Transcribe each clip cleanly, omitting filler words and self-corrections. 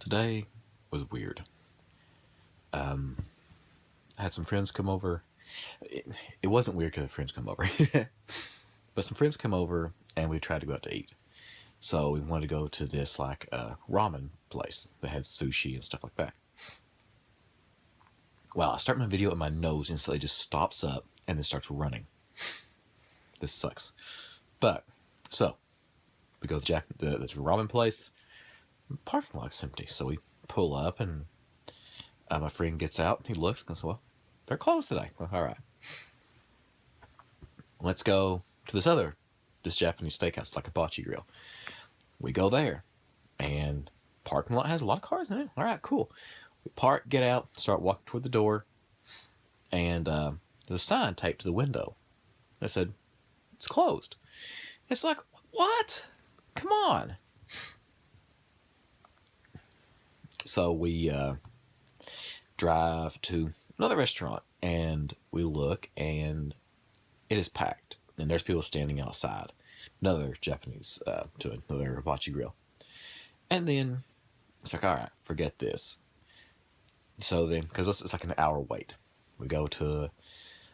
Today was weird. I had some friends come over. It wasn't weird because friends come over, but some friends come over and we tried to go out to eat. So we wanted to go to this ramen place that had sushi and stuff like that. Well, I start my video and my nose instantly just stops up and then starts running. This sucks. But so we go to the ramen place. The parking lot's empty, so we pull up and my friend gets out. He looks and goes, "Well, they're closed today." Well, all right. Let's go to this Japanese steakhouse, like a hibachi grill. We go there, and parking lot has a lot of cars in it. All right, cool. We park, get out, start walking toward the door, and there's a sign taped to the window that said, "It's closed." It's like, what? Come on. So we drive to another restaurant, and we look, and it is packed, and there's people standing outside. Another Japanese to another hibachi grill. And then it's like, all right, forget this. So then, because it's like an hour wait, we go to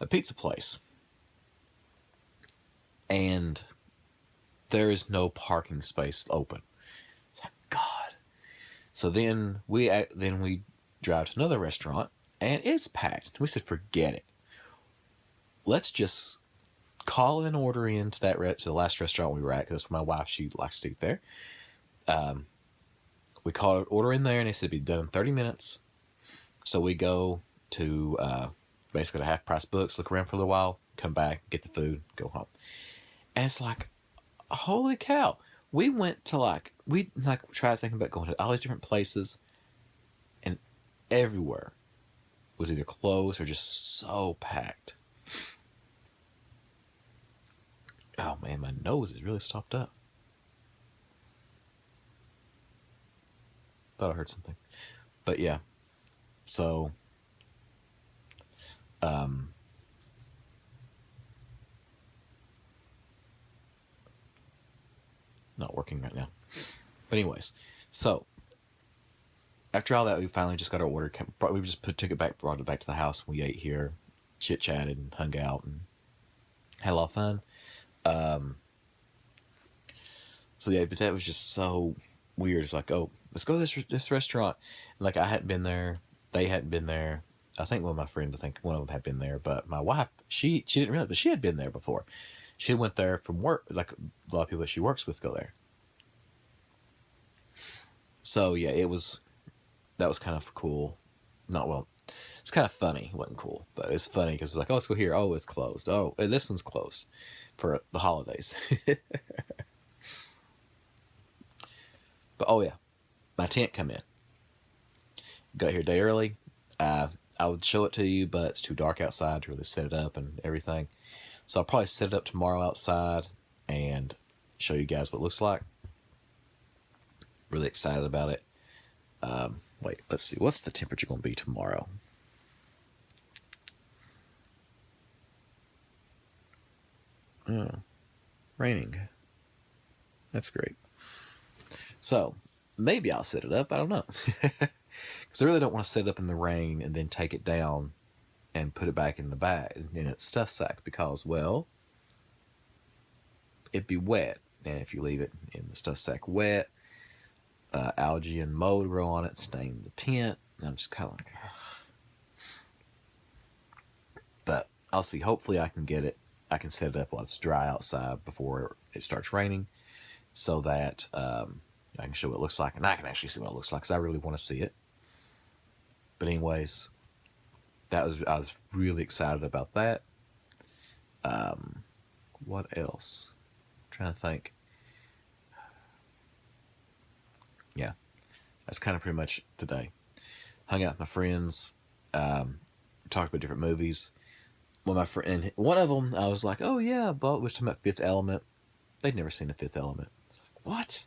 a pizza place, and there is no parking space open. It's like, God. So then we drive to another restaurant, and it's packed. We said, forget it. Let's just call an order into to the last restaurant we were at, because that's where my wife, she likes to eat there. We called an order in there, and they said it'd be done in 30 minutes. So we go to basically the half-price books, look around for a little while, come back, get the food, go home. And it's like, holy cow. We went to we tried thinking about going to all these different places, and everywhere was either closed or just so packed. Oh man, my nose is really stopped up. Thought I heard something. But yeah. So not working right now. But anyways, so after all that, we finally just got our order. We just took it back, brought it back to the house. We ate here, chit-chatted and hung out and had a lot of fun. So yeah, but that was just so weird. It's like, oh, let's go to this restaurant. And I hadn't been there. They hadn't been there. I think one of them had been there. But my wife, she didn't realize, but she had been there before. She went there from work. Like a lot of people that she works with go there. So yeah, that was kind of cool. It's kind of funny. It wasn't cool, but it's funny because it was like, oh, let's go here. Oh, it's closed. Oh, this one's closed for the holidays. But oh yeah, my tent come in. Got here a day early. I would show it to you, but it's too dark outside to really set it up and everything. So I'll probably set it up tomorrow outside and show you guys what it looks like. Really excited about it. Wait, let's see. What's the temperature going to be tomorrow? Raining. That's great. So maybe I'll set it up. I don't know. Because I really don't want to set it up in the rain and then take it down and put it back in the bag in its stuff sack, because, well, it'd be wet. And if you leave it in the stuff sack wet, algae and mold grow on it, stain the tent. And I'm just kind of like, ugh. But I'll see. Hopefully I can get it. I can set it up while it's dry outside before it starts raining, so that I can show what it looks like, and I can actually see what it looks like, because I really want to see it. But anyways, I was really excited about that. What else? I'm trying to think. Yeah, that's kind of pretty much today. Hung out with my friends, talked about different movies. One of them, I was like, oh yeah, but was talking about Fifth Element. They'd never seen The Fifth Element. It's like, what?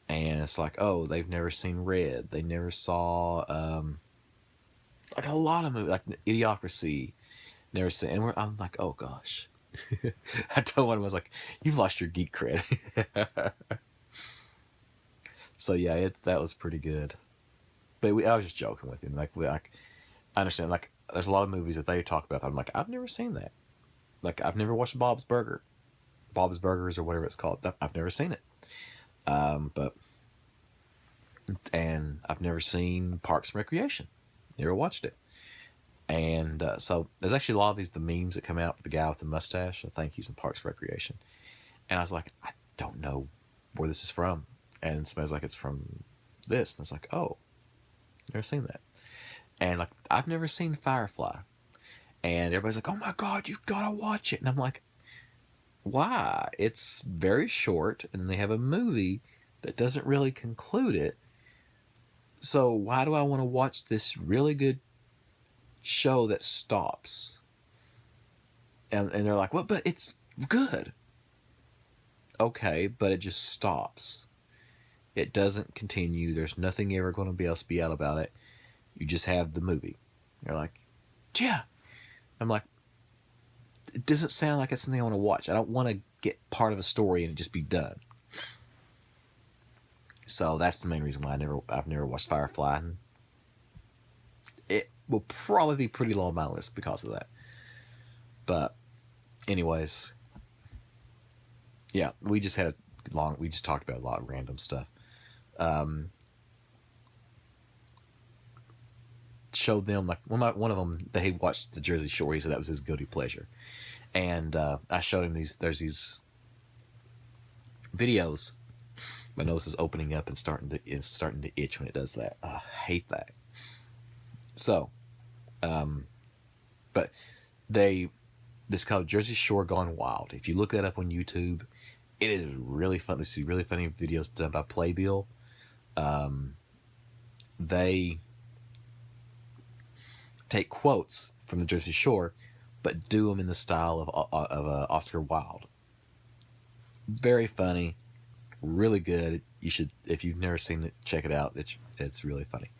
And it's like, oh, they've never seen Red. They never saw like a lot of movies, like Idiocracy. Never seen. And I'm like, oh gosh. I told one of them, I was like, you've lost your geek cred. So yeah, that was pretty good. But I was just joking with him. Like, I understand. Like, there's a lot of movies that they talk about that I'm like, I've never seen that. Like, I've never watched Bob's Burgers, or whatever it's called. I've never seen it. But and I've never seen Parks and Recreation. Never watched it. And so there's actually a lot of the memes that come out for the guy with the mustache. I think he's in Parks and Recreation. And I was like, I don't know where this is from. And somebody's like, it's from this. And it's like, oh, never seen that. And like, I've never seen Firefly. And everybody's like, oh my God, you've got to watch it. And I'm like, why? It's very short, and they have a movie that doesn't really conclude it. So why do I want to watch this really good show that stops? And they're like, well, but it's good. Okay, but it just stops. It doesn't continue. There's nothing ever going to be else to be out about it. You just have the movie. You're like, yeah. I'm like, it doesn't sound like it's something I want to watch. I don't want to get part of a story and it just be done. So that's the main reason why I've never watched Firefly. And it will probably be pretty low on my list because of that. But anyways, yeah, we just talked about a lot of random stuff. Showed them, like, one of them, they watched the Jersey Shore. He said that was his guilty pleasure. And I showed him there's these videos. My nose is opening up and starting to itch when it does that. I hate that. So, but this called Jersey Shore Gone Wild. If you look that up on YouTube, it is really fun. They see really funny videos done by Playbill. They take quotes from the Jersey Shore, but do them in the style of Oscar Wilde. Very funny, really good. You should, if you've never seen it, check it out. It's really funny.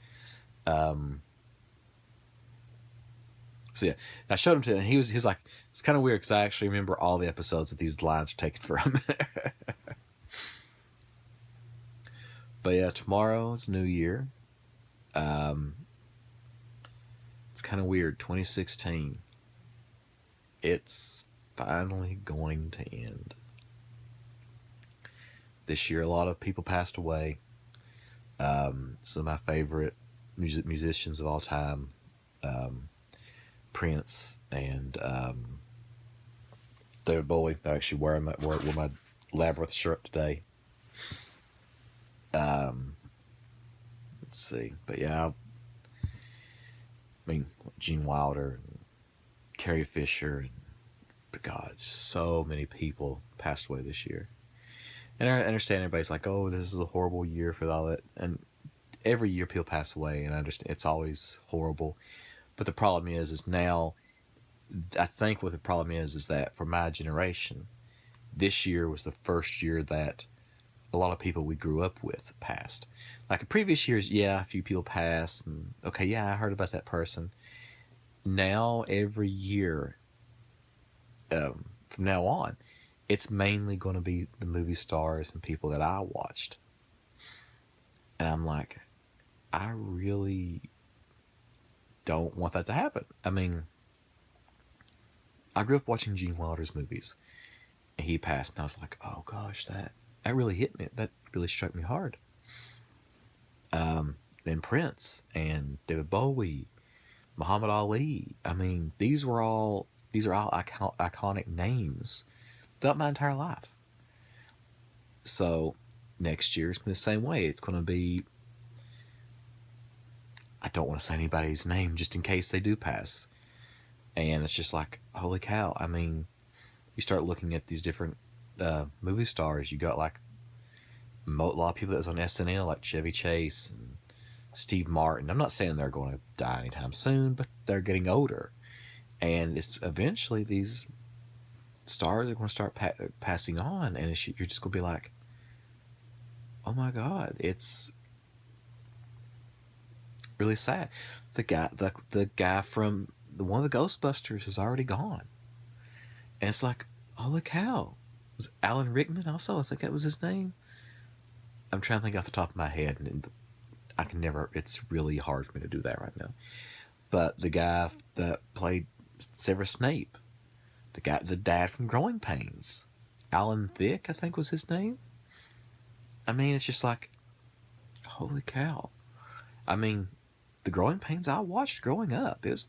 So yeah, I showed him to him, and he was like, it's kind of weird because I actually remember all the episodes that these lines are taken from. But yeah, tomorrow's New Year. It's kind of weird. 2016. It's finally going to end. This year, a lot of people passed away. Some of my favorite musicians of all time, Prince and David Bowie. I actually wore my Labyrinth shirt today. Let's see, but yeah, I mean, Gene Wilder, and Carrie Fisher, and but God, so many people passed away this year. And I understand everybody's like, oh, this is a horrible year for all that. And every year people pass away, and I understand it's always horrible. But the problem is now, I think what the problem is that for my generation, this year was the first year that a lot of people we grew up with passed. Like in previous years, yeah, a few people passed, and okay, yeah, I heard about that person. Now, every year, from now on, it's mainly going to be the movie stars and people that I watched. And I'm like, I really don't want that to happen. I mean, I grew up watching Gene Wilder's movies, and he passed, and I was like, oh gosh, that really hit me. That really struck me hard. Then Prince and David Bowie, Muhammad Ali. I mean, these are all iconic names throughout my entire life. So next year's the same way. It's going to be, I don't want to say anybody's name just in case they do pass. And it's just like, holy cow. I mean, you start looking at these different movie stars. You got like a lot of people that was on SNL, like Chevy Chase and Steve Martin. I'm not saying they're going to die anytime soon, but they're getting older. And it's eventually these stars are going to start passing on, and you're just going to be like, oh my God, it's really sad. The guy from one of the Ghostbusters is already gone, and it's like, holy cow. Was Alan Rickman also? I think that was his name. I'm trying to think off the top of my head, and I can never. It's really hard for me to do that right now. But the guy that played Severus Snape, the dad from Growing Pains, Alan Thicke, I think was his name. I mean, it's just like, holy cow. I mean, the Growing Pains I watched growing up. It was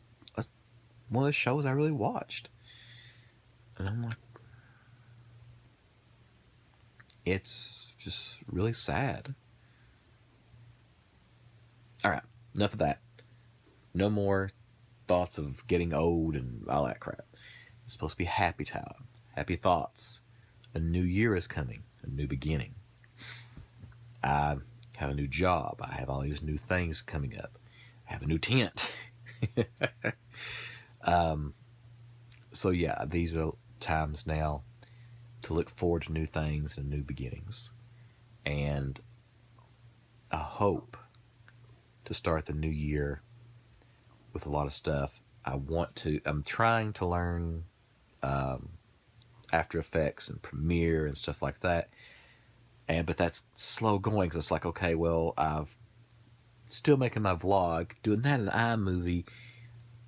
one of the shows I really watched. And I'm like, it's just really sad. Alright, enough of that. No more thoughts of getting old and all that crap. It's supposed to be happy time, happy thoughts. A new year is coming, a new beginning. I have a new job. I have all these new things coming up. I have a new tent. So yeah, these are times now to look forward to new things and new beginnings. And I hope to start the new year with a lot of stuff. I'm trying to learn After Effects and Premiere and stuff like that. But that's slow going, because it's like, okay, well, I've still making my vlog, doing that in iMovie.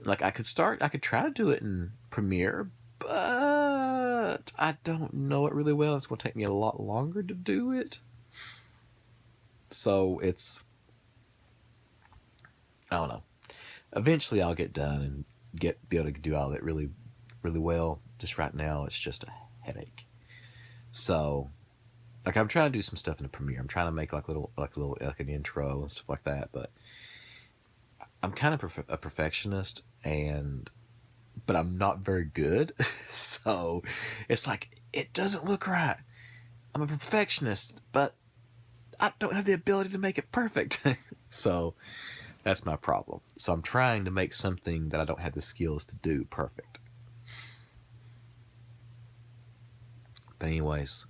Like, I could try to do it in Premiere, but I don't know it really well. It's going to take me a lot longer to do it. So it's, I don't know. Eventually I'll get done and be able to do all that really, really well. Just right now, it's just a headache. So, like, I'm trying to do some stuff in the Premiere. I'm trying to make like an intro and stuff like that. But I'm kind of a perfectionist, but I'm not very good. So it's like, it doesn't look right. I'm a perfectionist, but I don't have the ability to make it perfect. So that's my problem. So I'm trying to make something that I don't have the skills to do perfect. But anyways,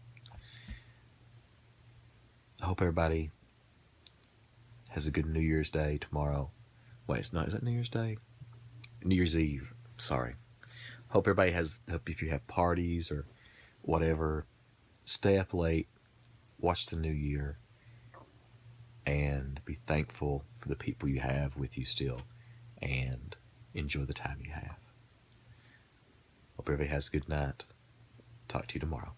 I hope everybody has a good New Year's Day tomorrow. Wait, is that New Year's Day? New Year's Eve. Sorry. Hope if you have parties or whatever, stay up late, watch the new year, and be thankful for the people you have with you still, and enjoy the time you have. Hope everybody has a good night. Talk to you tomorrow.